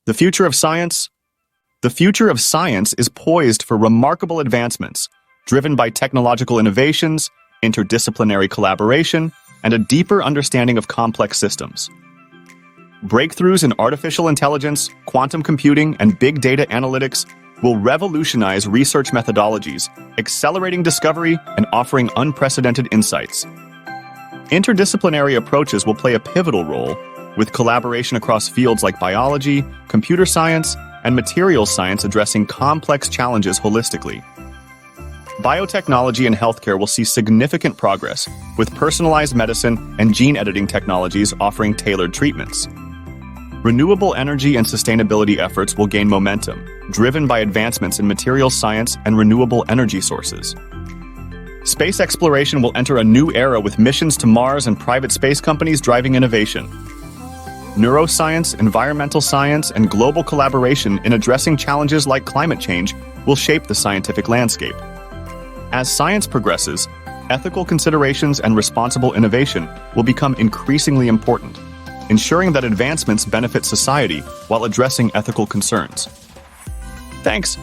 The future of science? The future of science is poised for remarkable advancements, driven by technological innovations, interdisciplinary collaboration, and a deeper understanding of complex systems. Breakthroughs in artificial intelligence, quantum computing, and big data analytics will revolutionize research methodologies, accelerating discovery and offering unprecedented insights. Interdisciplinary approaches will play a pivotal role, with collaboration across fields like biology, computer science, and materials science addressing complex challenges holistically. Biotechnology and healthcare will see significant progress, with personalized medicine and gene editing technologies offering tailored treatments. Renewable energy and sustainability efforts will gain momentum, driven by advancements in materials science and renewable energy sources. Space exploration will enter a new era with missions to Mars and private space companies driving innovation. Neuroscience, environmental science, and global collaboration in addressing challenges like climate change will shape the scientific landscape. As science progresses, ethical considerations and responsible innovation will become increasingly important, ensuring that advancements benefit society while addressing ethical concerns. Thanks